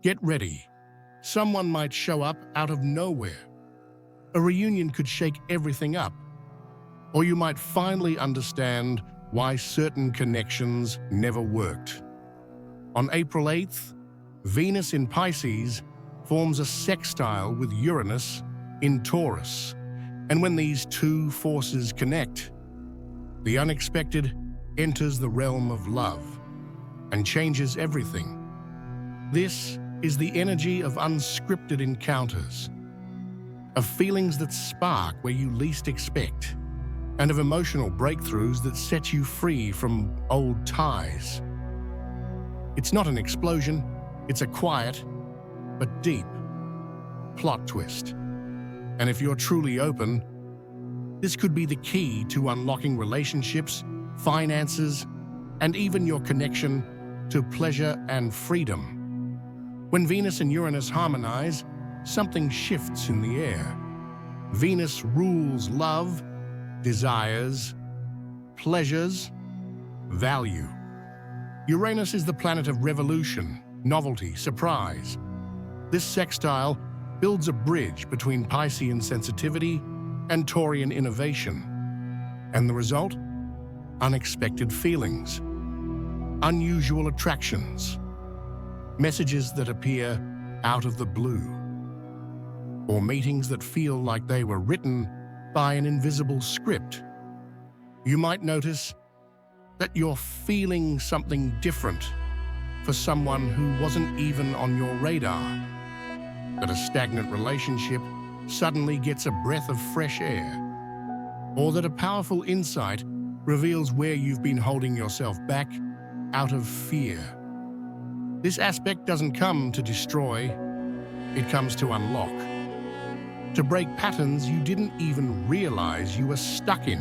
Get ready. Someone might show up out of nowhere. A reunion could shake everything up. Or you might finally understand why certain connections never worked. On April 8th, Venus in Pisces forms a sextile with Uranus in Taurus. And when these two forces connect, the unexpected enters the realm of love and changes everything. This is the energy of unscripted encounters, of feelings that spark where you least expect, and of emotional breakthroughs that set you free from old ties. It's not an explosion, it's a quiet but deep plot twist. And if you're truly open, this could be the key to unlocking relationships, finances, and even your connection to pleasure and freedom. When Venus and Uranus harmonize, something shifts in the air. Venus rules love, desires, pleasures, value. Uranus is the planet of revolution, novelty, surprise. This sextile builds a bridge between Piscean sensitivity and Taurian innovation. And the result? Unexpected feelings, unusual attractions, messages that appear out of the blue, or meetings that feel like they were written by an invisible script. You might notice that you're feeling something different for someone who wasn't even on your radar, that a stagnant relationship suddenly gets a breath of fresh air, or that a powerful insight reveals where you've been holding yourself back out of fear. This aspect doesn't come to destroy, it comes to unlock, to break patterns you didn't even realize you were stuck in,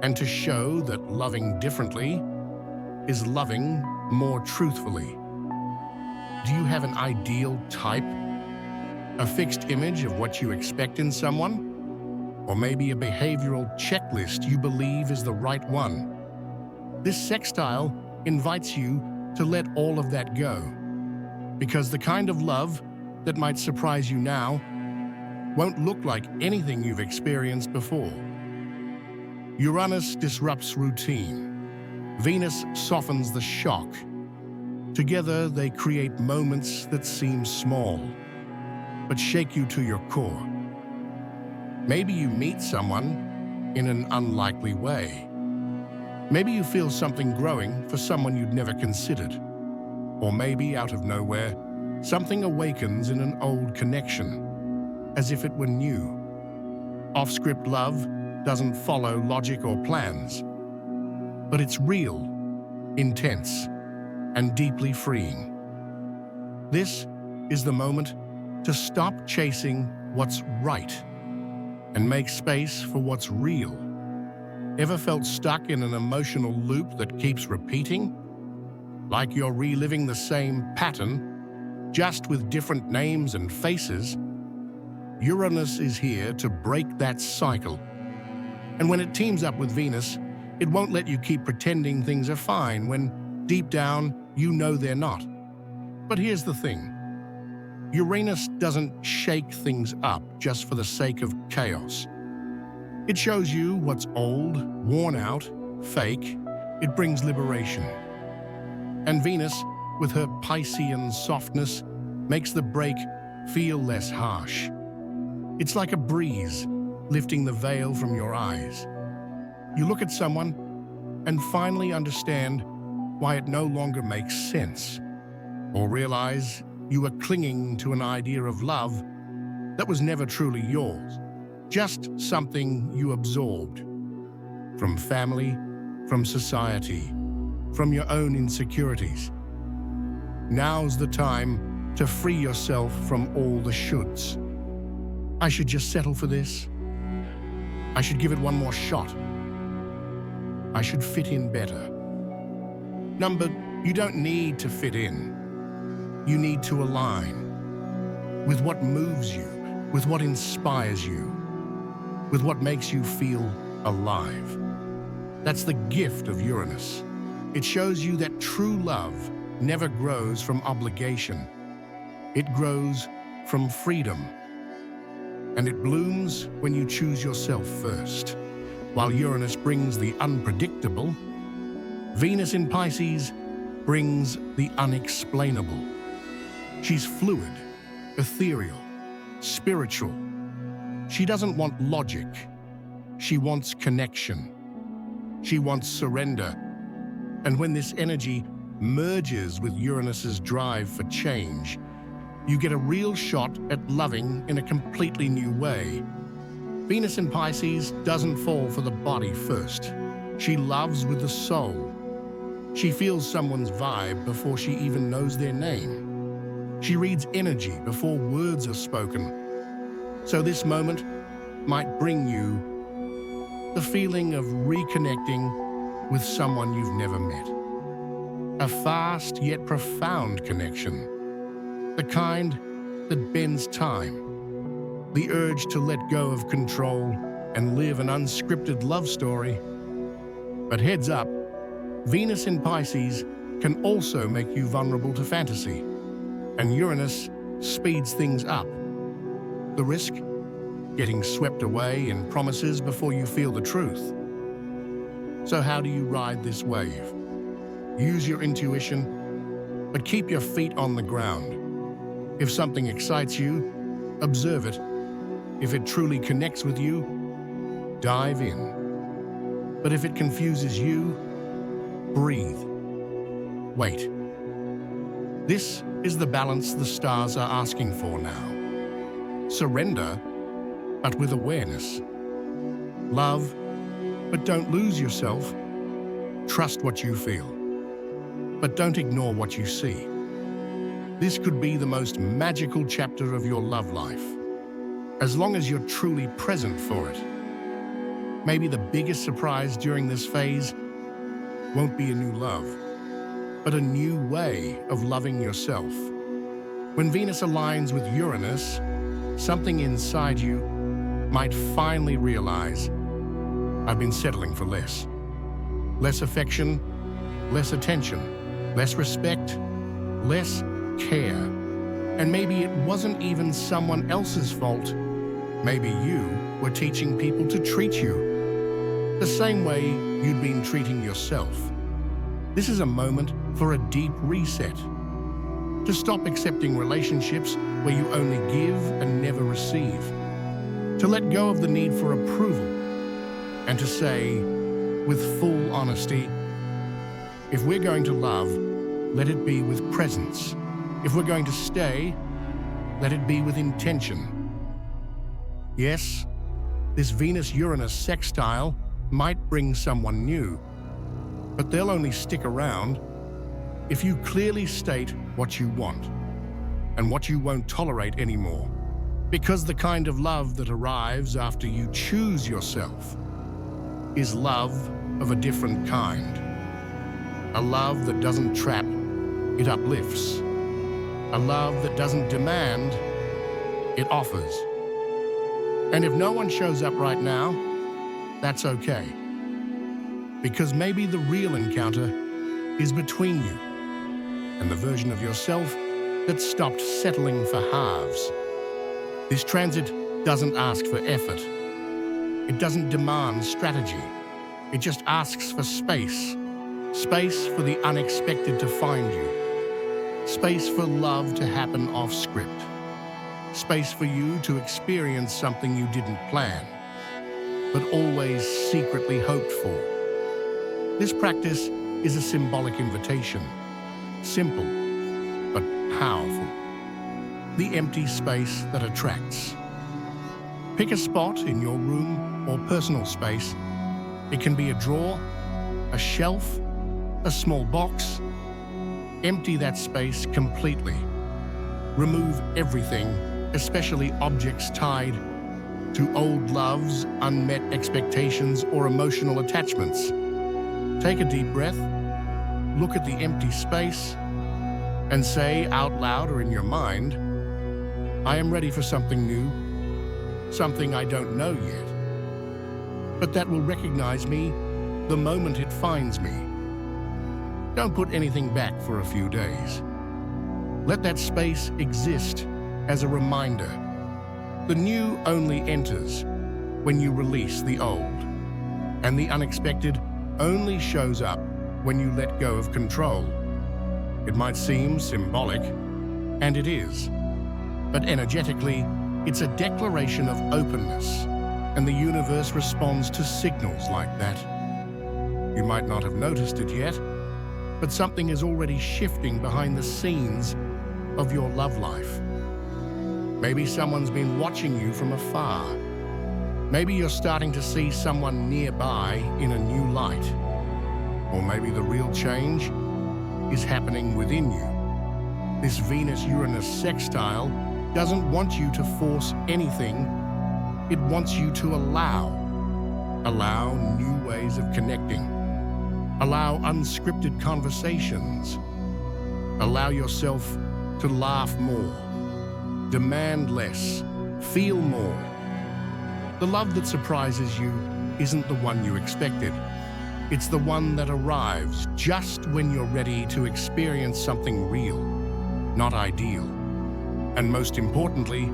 and to show that loving differently is loving more truthfully. Do you have an ideal type? A fixed image of what you expect in someone? Or maybe a behavioral checklist you believe is the right one? This sextile invites you to let all of that go, because the kind of love that might surprise you now won't look like anything you've experienced before. Uranus disrupts routine. Venus softens the shock. Together, they create moments that seem small, but shake you to your core. Maybe you meet someone in an unlikely way. Maybe you feel something growing for someone you'd never considered. Or maybe, out of nowhere, something awakens in an old connection, as if it were new. Off-script love doesn't follow logic or plans, but it's real, intense, and deeply freeing. This is the moment to stop chasing what's right and make space for what's real. Ever felt stuck in an emotional loop that keeps repeating? Like you're reliving the same pattern, just with different names and faces? Uranus is here to break that cycle. And when it teams up with Venus, it won't let you keep pretending things are fine when, deep down, you know they're not. But here's the thing. Uranus doesn't shake things up just for the sake of chaos. It shows you what's old, worn out, fake. It brings liberation. And Venus, with her Piscean softness, makes the break feel less harsh. It's like a breeze lifting the veil from your eyes. You look at someone and finally understand why it no longer makes sense, or realize you were clinging to an idea of love that was never truly yours, just something you absorbed from family, from society, from your own insecurities. Now's the time to free yourself from all the shoulds. I should just settle for this. I should give it one more shot. I should fit in better. Number, you don't need to fit in. You need to align with what moves you, with what inspires you, with what makes you feel alive. That's the gift of Uranus. It shows you that true love never grows from obligation. It grows from freedom, and it blooms when you choose yourself first. While Uranus brings the unpredictable, Venus in Pisces brings the unexplainable. She's fluid, ethereal, spiritual. She doesn't want logic. She wants connection. She wants surrender. And when this energy merges with Uranus's drive for change, you get a real shot at loving in a completely new way. Venus in Pisces doesn't fall for the body first. She loves with the soul. She feels someone's vibe before she even knows their name. She reads energy before words are spoken. So this moment might bring you the feeling of reconnecting with someone you've never met. A fast yet profound connection. The kind that bends time. The urge to let go of control and live an unscripted love story. But heads up, Venus in Pisces can also make you vulnerable to fantasy, and Uranus speeds things up. The risk? Getting swept away in promises before you feel the truth. So how do you ride this wave? Use your intuition, but keep your feet on the ground. If something excites you, observe it. If it truly connects with you, dive in. But if it confuses you, breathe. Wait. This is the balance the stars are asking for now. Surrender, but with awareness. Love, but don't lose yourself. Trust what you feel, but don't ignore what you see. This could be the most magical chapter of your love life, as long as you're truly present for it. Maybe the biggest surprise during this phase won't be a new love, but a new way of loving yourself. When Venus aligns with Uranus, something inside you might finally realize, I've been settling for less. Less affection, less attention, less respect, less care. And maybe it wasn't even someone else's fault. Maybe you were teaching people to treat you the same way you'd been treating yourself. This is a moment for a deep reset. To stop accepting relationships where you only give and never receive. To let go of the need for approval and to say, with full honesty, if we're going to love, let it be with presence. If we're going to stay, let it be with intention. Yes, this Venus-Uranus sextile might bring someone new, but they'll only stick around if you clearly state what you want and what you won't tolerate anymore. Because the kind of love that arrives after you choose yourself is love of a different kind. A love that doesn't trap, it uplifts. A love that doesn't demand, it offers. And if no one shows up right now, that's okay. Because maybe the real encounter is between you and the version of yourself that stopped settling for halves. This transit doesn't ask for effort. It doesn't demand strategy. It just asks for space. Space for the unexpected to find you. Space for love to happen off script. Space for you to experience something you didn't plan, but always secretly hoped for. This practice is a symbolic invitation. Simple, but powerful. The empty space that attracts. Pick a spot in your room or personal space. It can be a drawer, a shelf, a small box. Empty that space completely. Remove everything, especially objects tied to old loves, unmet expectations, or emotional attachments. Take a deep breath, look at the empty space, and say out loud or in your mind, I am ready for something new, something I don't know yet, but that will recognize me the moment it finds me. Don't put anything back for a few days. Let that space exist as a reminder. The new only enters when you release the old, and the unexpected only shows up when you let go of control. It might seem symbolic, and it is, but energetically, it's a declaration of openness, and the universe responds to signals like that. You might not have noticed it yet, but something is already shifting behind the scenes of your love life. Maybe someone's been watching you from afar. Maybe you're starting to see someone nearby in a new light. Or maybe the real change is happening within you. This Venus-Uranus sextile doesn't want you to force anything. It wants you to allow new ways of connecting. Allow unscripted conversations. Allow yourself to laugh more. Demand less. Feel more. The love that surprises you isn't the one you expected. It's the one that arrives just when you're ready to experience something real, not ideal. And most importantly,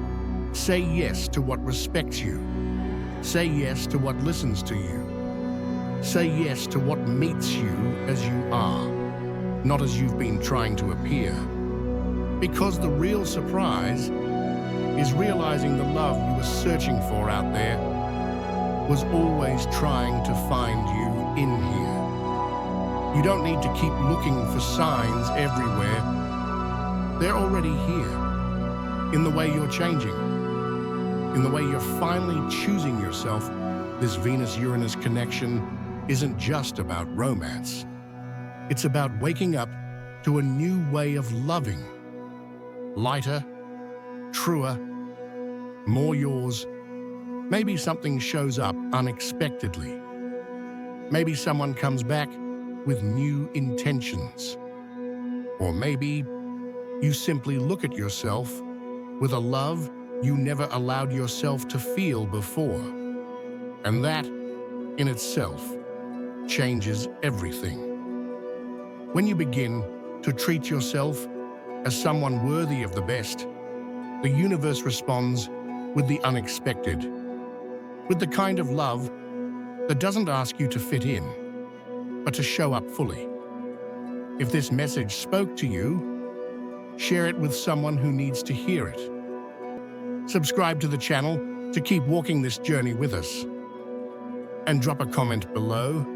say yes to what respects you. Say yes to what listens to you. Say yes to what meets you as you are, not as you've been trying to appear. Because the real surprise is realizing the love you were searching for out there was always trying to find you in here. You don't need to keep looking for signs everywhere. They're already here, in the way you're changing, in the way you're finally choosing yourself. This Venus-Uranus connection isn't just about romance. It's about waking up to a new way of loving. Lighter, truer, more yours. Maybe something shows up unexpectedly. Maybe someone comes back with new intentions. Or maybe you simply look at yourself with a love you never allowed yourself to feel before. And that, in itself, changes everything. When you begin to treat yourself as someone worthy of the best, the universe responds with the unexpected, with the kind of love that doesn't ask you to fit in, but to show up fully. If this message spoke to you, share it with someone who needs to hear it. Subscribe to the channel to keep walking this journey with us. And drop a comment below.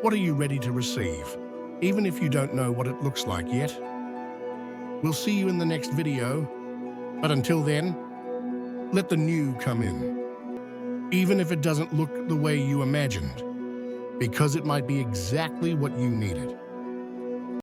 What are you ready to receive, even if you don't know what it looks like yet? We'll see you in the next video, but until then, let the new come in. Even if it doesn't look the way you imagined, because it might be exactly what you needed.